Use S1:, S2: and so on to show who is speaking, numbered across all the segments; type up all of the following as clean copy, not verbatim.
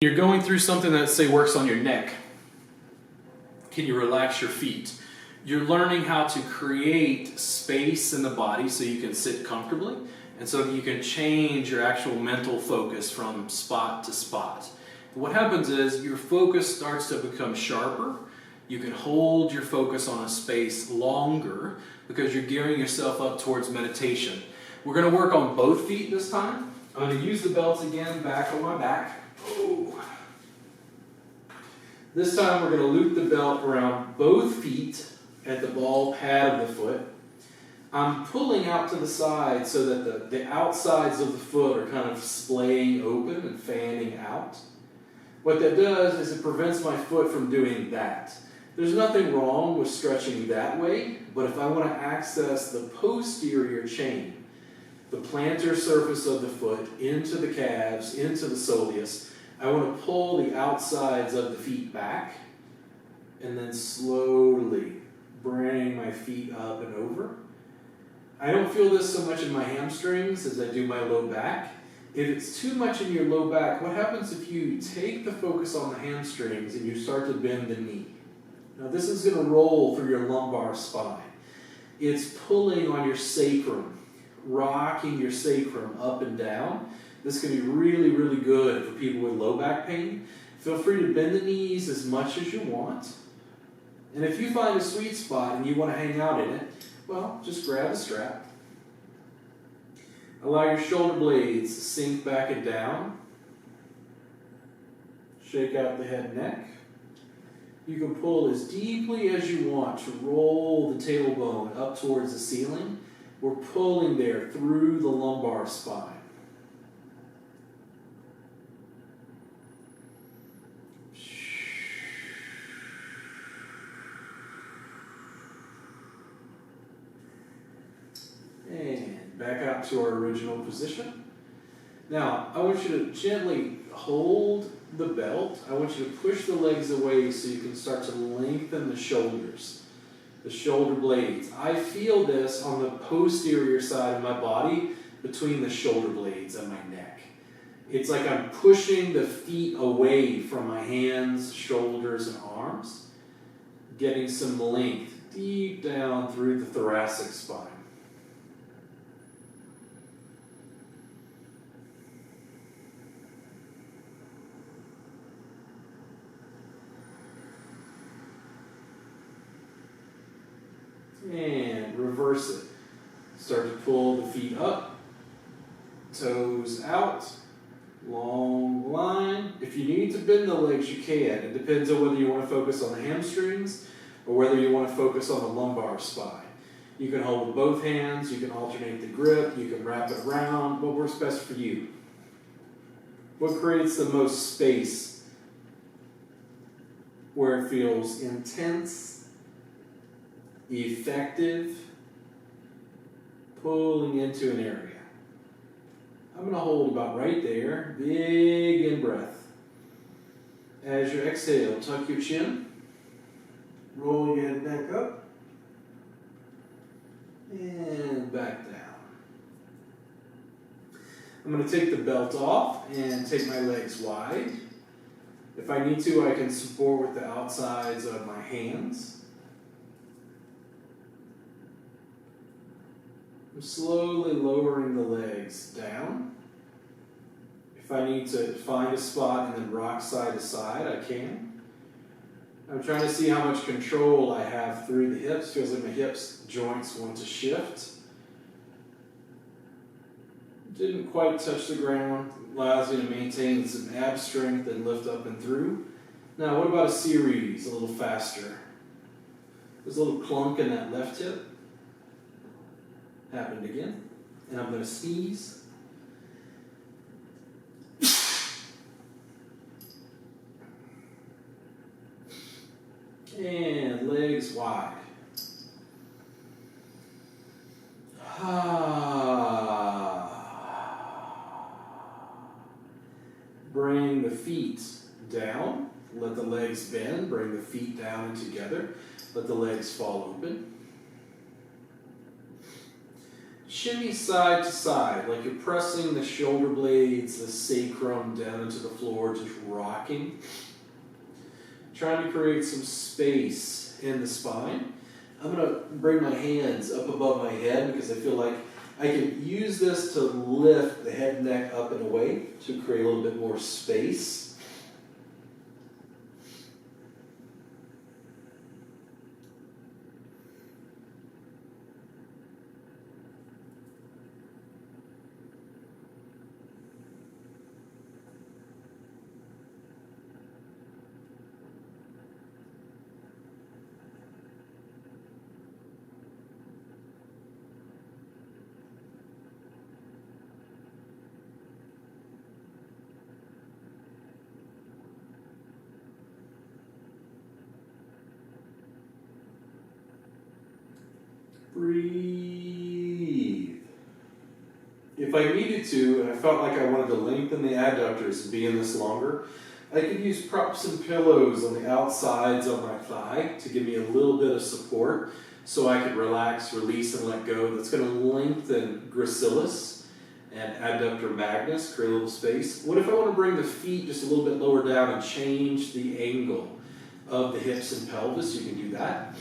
S1: You're going through something that, say, works on your neck. Can you relax your feet? You're learning how to create space in the body so you can sit comfortably and so that you can change your actual mental focus from spot to spot. What happens is your focus starts to become sharper. You can hold your focus on a space longer because you're gearing yourself up towards meditation. We're going to work on both feet this time. I'm going to use the belts again back on my back. Oh. This time we're going to loop the belt around both feet at the ball pad of the foot. I'm pulling out to the side so that the outsides of the foot are kind of splaying open and fanning out. What that does is it prevents my foot from doing that. There's nothing wrong with stretching that way, but if I want to access the posterior chain, the plantar surface of the foot into the calves, into the soleus, I want to pull the outsides of the feet back and then slowly bring my feet up and over. I don't feel this so much in my hamstrings as I do my low back. If it's too much in your low back, what happens if you take the focus on the hamstrings and you start to bend the knee? Now this is going to roll through your lumbar spine. It's pulling on your sacrum, rocking your sacrum up and down. This can be really, really good for people with low back pain. Feel free to bend the knees as much as you want. And if you find a sweet spot and you want to hang out in it, well, just grab a strap. Allow your shoulder blades to sink back and down. Shake out the head and neck. You can pull as deeply as you want to roll the tailbone up towards the ceiling. We're pulling there through the lumbar spine. And back out to our original position. Now, I want you to gently hold the belt. I want you to push the legs away so you can start to lengthen the shoulders, the shoulder blades. I feel this on the posterior side of my body between the shoulder blades and my neck. It's like I'm pushing the feet away from my hands, shoulders, and arms, getting some length deep down through the thoracic spine. And reverse it. Start to pull the feet up, toes out, long line. If you need to bend the legs, you can. It depends on whether you want to focus on the hamstrings or whether you want to focus on the lumbar spine. You can hold with both hands, you can alternate the grip, you can wrap it around. What works best for you? What creates the most space where it feels intense, effective, pulling into an area? I'm going to hold about right there. Big in breath. As you exhale, tuck your chin, roll your head back up, and back down. I'm going to take the belt off and take my legs wide. If I need to, I can support with the outsides of my hands. I'm slowly lowering the legs down. If I need to find a spot and then rock side to side, I can. I'm trying to see how much control I have through the hips. Feels like my hips joints want to shift. Didn't quite touch the ground. Allows me to maintain some ab strength and lift up and through. Now, what about a series a little faster? There's a little clunk in that left hip. Happened again. And I'm going to sneeze. And legs wide. Bring the feet down. Let the legs bend. Bring the feet down and together. Let the legs fall open. shimmy side to side, like you're pressing the shoulder blades, the sacrum down into the floor, just rocking. Trying to create some space in the spine. I'm going to bring my hands up above my head because I feel like I can use this to lift the head and neck up and away to create a little bit more space. Breathe. If I needed to, and I felt like I wanted to lengthen the adductors and be in this longer, I could use props and pillows on the outsides of my thigh to give me a little bit of support so I could relax, release, and let go. That's going to lengthen gracilis and adductor magnus, create a little space. What if I want to bring the feet just a little bit lower down and change the angle of the hips and pelvis? You can do that.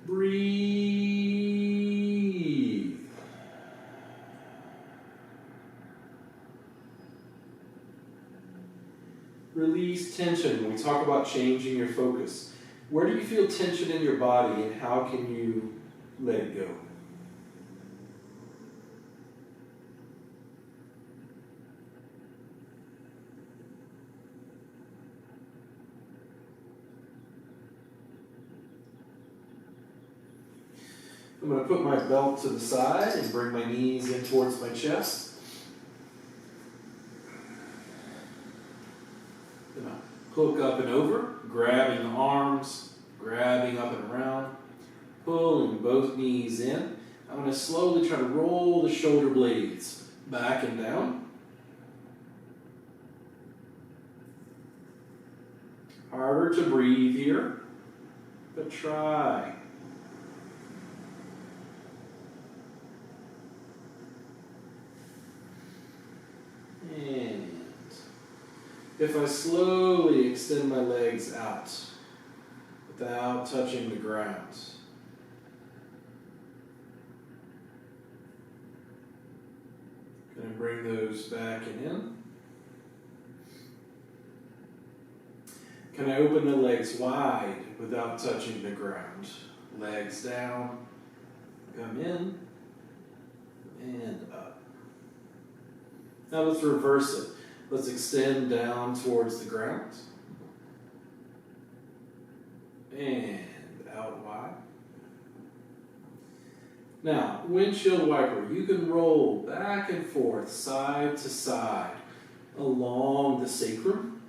S1: Breathe. Release tension. When we talk about changing your focus, where do you feel tension in your body and how can you let it go? I'm going to put my belt to the side and bring my knees in towards my chest. I'm going to hook up and over, grabbing the arms, grabbing up and around, pulling both knees in. I'm going to slowly try to roll the shoulder blades back and down. Harder to breathe here, but try. And if I slowly extend my legs out without touching the ground, going to bring those back and in. Can I open the legs wide without touching the ground? Legs down, come in, and up. Now let's reverse it. Let's extend down towards the ground. And out wide. Now, windshield wiper. You can roll back and forth, side to side, along the sacrum.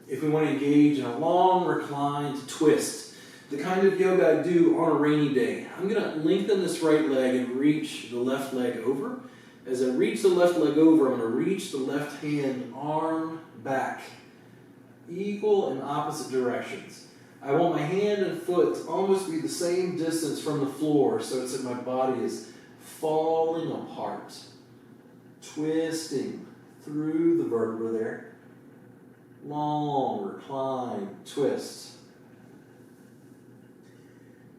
S1: If we want to engage in a long reclined twist, the kind of yoga I do on a rainy day, I'm going to lengthen this right leg and reach the left leg over. As I reach the left leg over, I'm going to reach the left hand arm back. Equal and opposite directions. I want my hand and foot to almost be the same distance from the floor so it's that my body is falling apart. Twisting through the vertebra there. Long, recline, twist.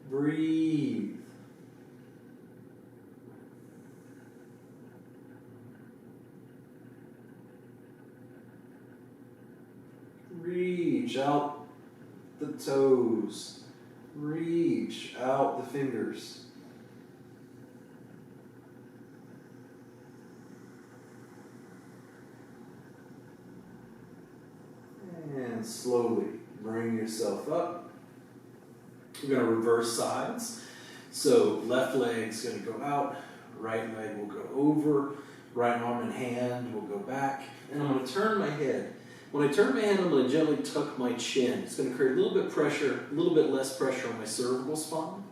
S1: Breathe. Reach out the toes. Reach out the fingers. And slowly bring yourself up. We're going to reverse sides. So left leg's going to go out, right leg will go over, right arm and hand will go back. And I'm going to turn my head. When I turn my head, I'm going to gently tuck my chin. It's going to create a little bit pressure, a little bit less pressure on my cervical spine.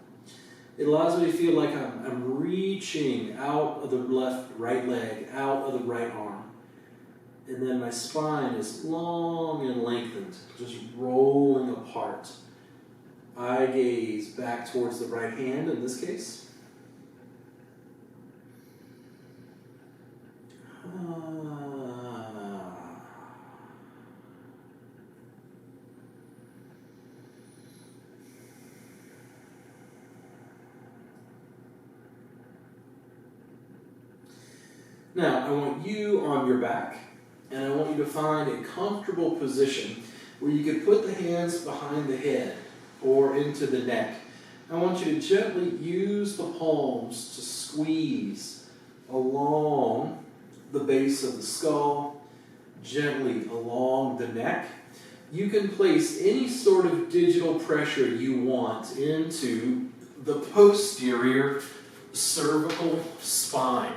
S1: It allows me to feel like I'm reaching out of the right leg, out of the right arm. And then my spine is long and lengthened, just rolling apart. Eye gaze back towards the right hand in this case. Now, I want you on your back, and I want you to find a comfortable position where you could put the hands behind the head or into the neck. I want you to gently use the palms to squeeze along the base of the skull, gently along the neck. You can place any sort of digital pressure you want into the posterior cervical spine.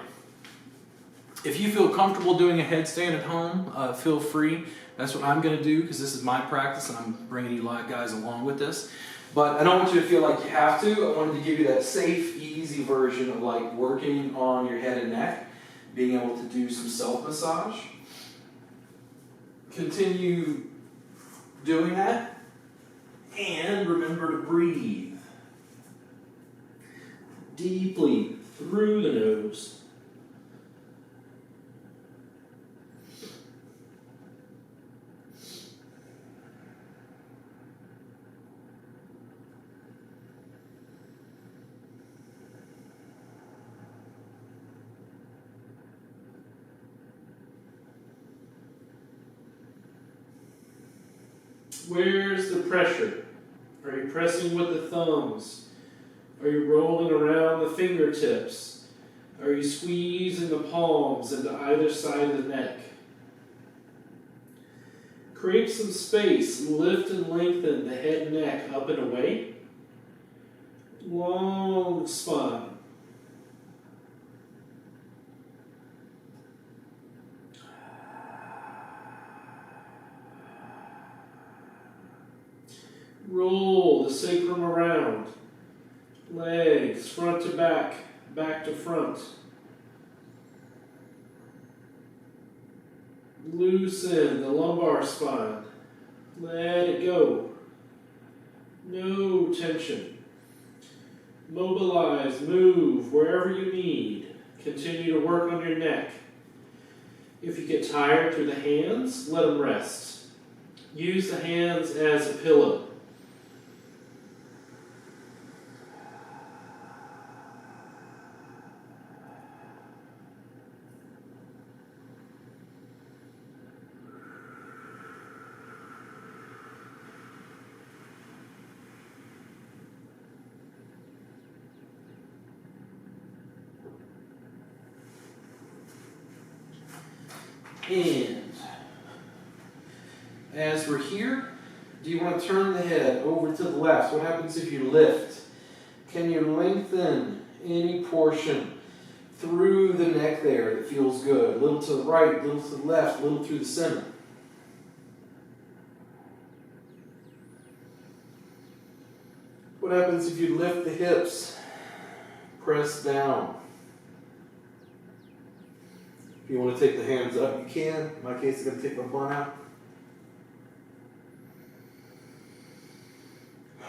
S1: If you feel comfortable doing a headstand at home, feel free. That's what I'm going to do because this is my practice and I'm bringing you live guys along with this. But I don't want you to feel like you have to. I wanted to give you that safe, easy version of like working on your head and neck, being able to do some self-massage. Continue doing that and remember to breathe deeply through the nose. Where's the pressure? Are you pressing with the thumbs? Are you rolling around the fingertips? Are you squeezing the palms into either side of the neck? Create some space. Lift and lengthen the head and neck up and away. Long spine. Roll the sacrum around. Legs front to back, back to front. Loosen the lumbar spine. Let it go. No tension. Mobilize, move wherever you need. Continue to work on your neck. If you get tired through the hands, let them rest. Use the hands as a pillow. And as we're here, do you want to turn the head over to the left? What happens if you lift? Can you lengthen any portion through the neck there that feels good? A little to the right, a little to the left, a little through the center. What happens if you lift the hips? Press down. If you want to take the hands up, you can. In my case, I'm going to take my bun out.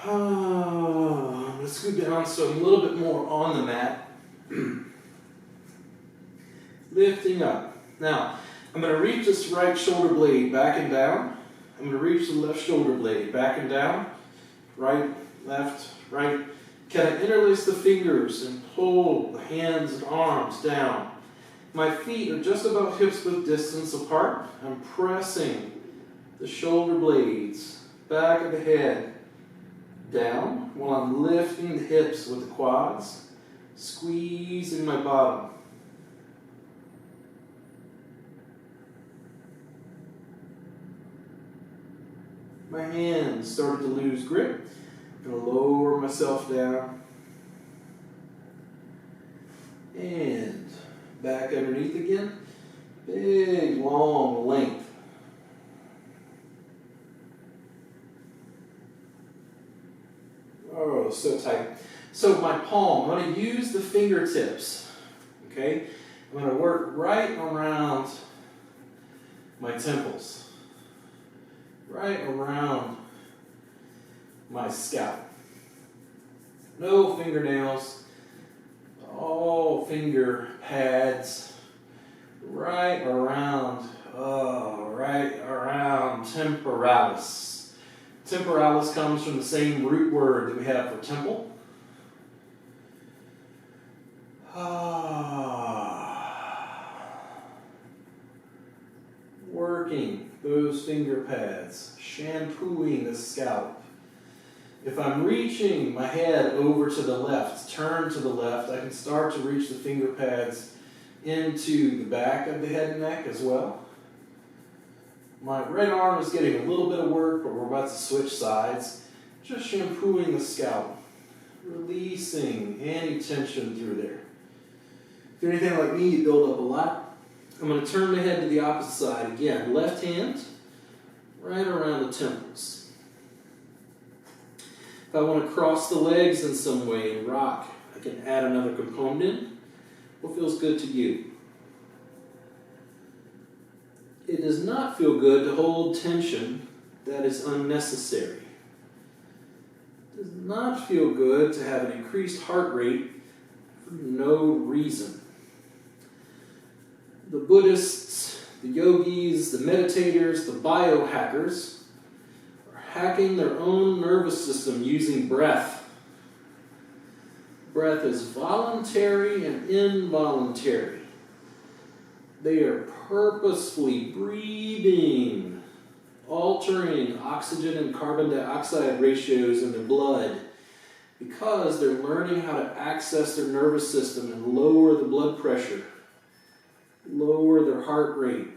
S1: I'm going to scoot down so I'm a little bit more on the mat. Lifting up. Now, I'm going to reach this right shoulder blade back and down. I'm going to reach the left shoulder blade back and down. Right, left, right. Can I interlace the fingers and pull the hands and arms down? My feet are just about hip-width distance apart. I'm pressing the shoulder blades, back of the head, down while I'm lifting the hips with the quads, squeezing my bottom. My hands started to lose grip. I'm going to lower myself down. And back underneath again. Big, long length. Oh, so tight. So my palm, I'm going to use the fingertips. Okay? I'm going to work right around my temples. Right around my scalp. No fingernails. All finger pads right around temporalis. Temporalis comes from the same root word that we have for temple. Working those finger pads, shampooing the scalp. If I'm reaching my head over to the left, turn to the left, I can start to reach the finger pads into the back of the head and neck as well. My right arm is getting a little bit of work, but we're about to switch sides. Just shampooing the scalp, releasing any tension through there. If you're anything like me, you build up a lot. I'm going to turn my head to the opposite side. Again, left hand, right around the temples. If I want to cross the legs in some way and rock, I can add another component in. What feels good to you? It does not feel good to hold tension that is unnecessary. It does not feel good to have an increased heart rate for no reason. The Buddhists, the yogis, the meditators, the biohackers are hacking their own nervous system using breath. Breath is voluntary and involuntary. They are purposefully breathing, altering oxygen and carbon dioxide ratios in their blood because they're learning how to access their nervous system and lower the blood pressure, lower their heart rate,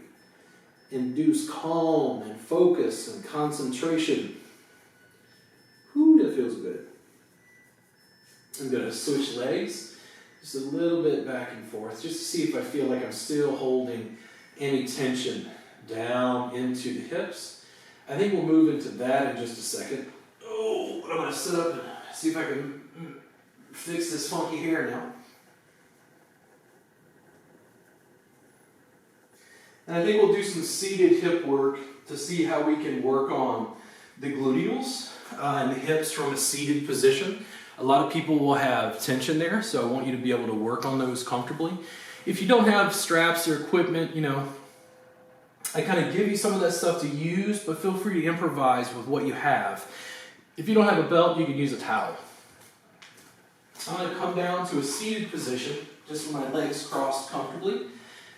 S1: induce calm and focus and concentration. Whew, that feels good. I'm going to switch legs just a little bit back and forth just to see if I feel like I'm still holding any tension down into the hips. I think we'll move into that in just a second. Oh, I'm going to sit up and see if I can fix this funky hair now. And I think we'll do some seated hip work to see how we can work on the gluteals and the hips from a seated position. A lot of people will have tension there, so I want you to be able to work on those comfortably. If you don't have straps or equipment, I kind of give you some of that stuff to use, but feel free to improvise with what you have. If you don't have a belt, you can use a towel. I'm going to come down to a seated position, just with my legs crossed comfortably.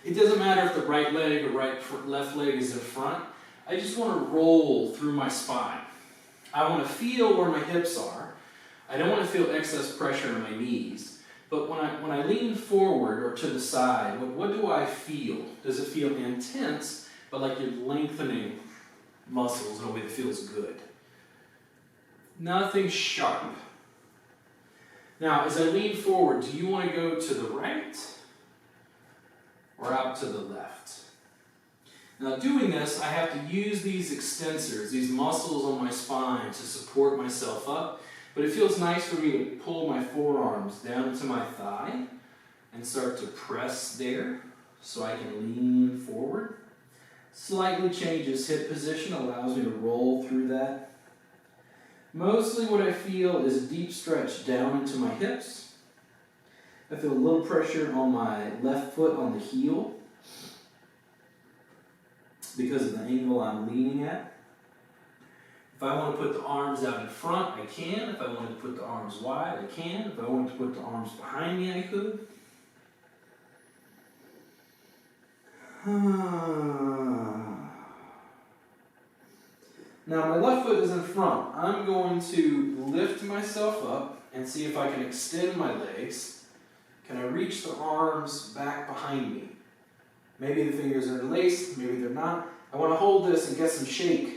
S1: It doesn't matter if the right leg or left leg is in front. I just want to roll through my spine. I want to feel where my hips are. I don't want to feel excess pressure in my knees. But when I lean forward or to the side, what do I feel? Does it feel intense, but like you're lengthening muscles in a way that feels good? Nothing sharp. Now, as I lean forward, do you want to go to the right or out to the left? Now, doing this, I have to use these extensors, these muscles on my spine to support myself up. But it feels nice for me to pull my forearms down into my thigh and start to press there so I can lean forward. Slightly changes hip position, allows me to roll through that. Mostly what I feel is a deep stretch down into my hips. I feel a little pressure on my left foot on the heel because of the angle I'm leaning at. If I want to put the arms out in front, I can. If I want to put the arms wide, I can. If I want to put the arms behind me, I could. Now my left foot is in front. I'm going to lift myself up and see if I can extend my legs. Can I reach the arms back behind me? Maybe the fingers are interlaced, maybe they're not. I want to hold this and get some shake.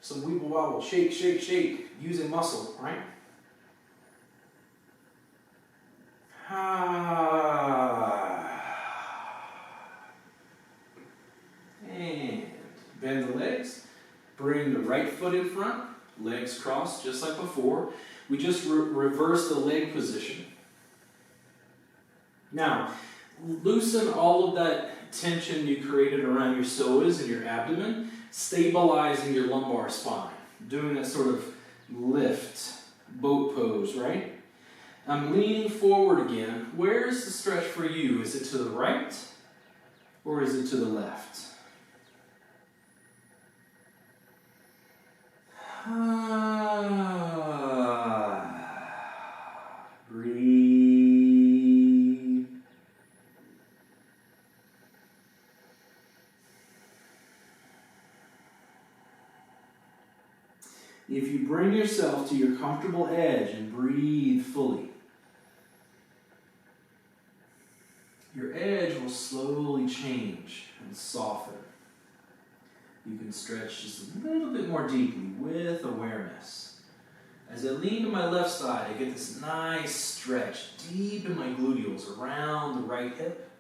S1: Some wibble wobble, shake, shake, shake, using muscle, right? And bend the legs. Bring the right foot in front, legs crossed just like before. We just reverse the leg position. Now, loosen all of that tension you created around your psoas and your abdomen, stabilizing your lumbar spine. Doing that sort of lift, boat pose, right? I'm leaning forward again. Where is the stretch for you? Is it to the right or is it to the left? Breathe. If you bring yourself to your comfortable edge and breathe fully, your edge will slowly change and soften. You can stretch just a little bit more deeply with awareness. As I lean to my left side, I get this nice stretch deep in my gluteals around the right hip.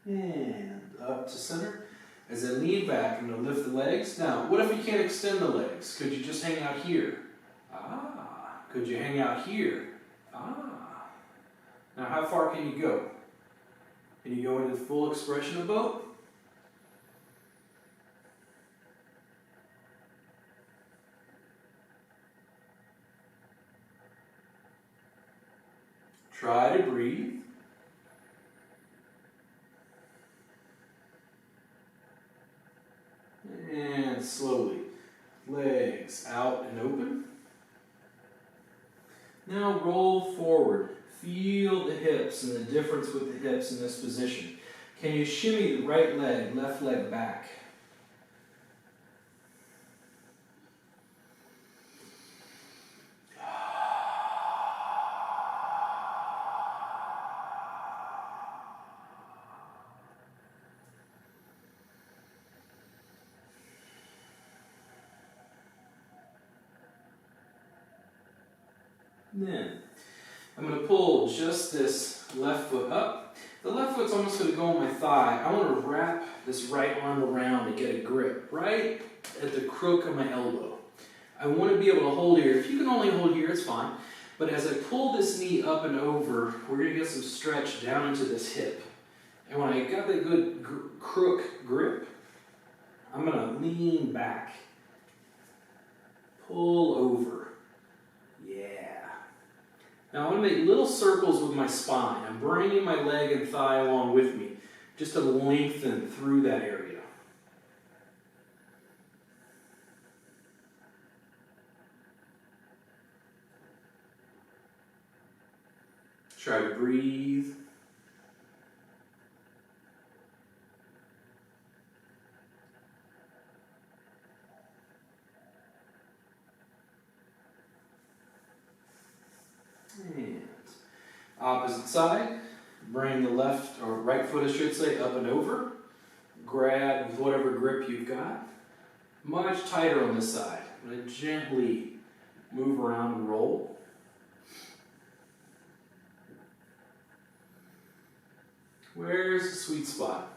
S1: And up to center. As I lean back, I'm going to lift the legs. Now, what if you can't extend the legs? Could you just hang out here? Could you hang out here? Now, how far can you go? Can you go into full expression of boat? Try to breathe. And slowly, legs out and open. Now roll forward. Feel the hips and the difference with the hips in this position. Can you shimmy the right leg, left leg back? Then, I'm going to pull just this left foot up. The left foot's almost going to go on my thigh. I want to wrap this right arm around and get a grip right at the crook of my elbow. I want to be able to hold here. If you can only hold here, it's fine. But as I pull this knee up and over, we're going to get some stretch down into this hip. And when I got that good crook grip, I'm going to lean back, pull over. Now I'm going to make little circles with my spine. I'm bringing my leg and thigh along with me, just to lengthen through that area. Try to breathe. And opposite side, bring the left or right foot, I should say, up and over. Grab with whatever grip you've got. Much tighter on this side. I'm going to gently move around and roll. Where's the sweet spot?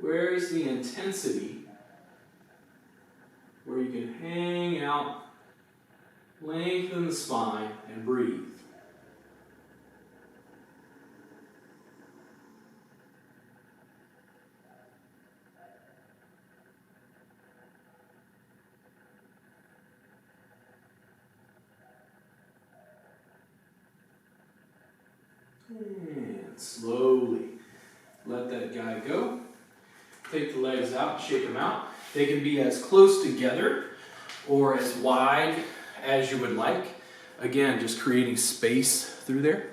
S1: Where's the intensity where you can hang out, lengthen the spine, and breathe? And slowly let that guy go. Take the legs out, shake them out. They can be as close together or as wide as you would like. Again, just creating space through there.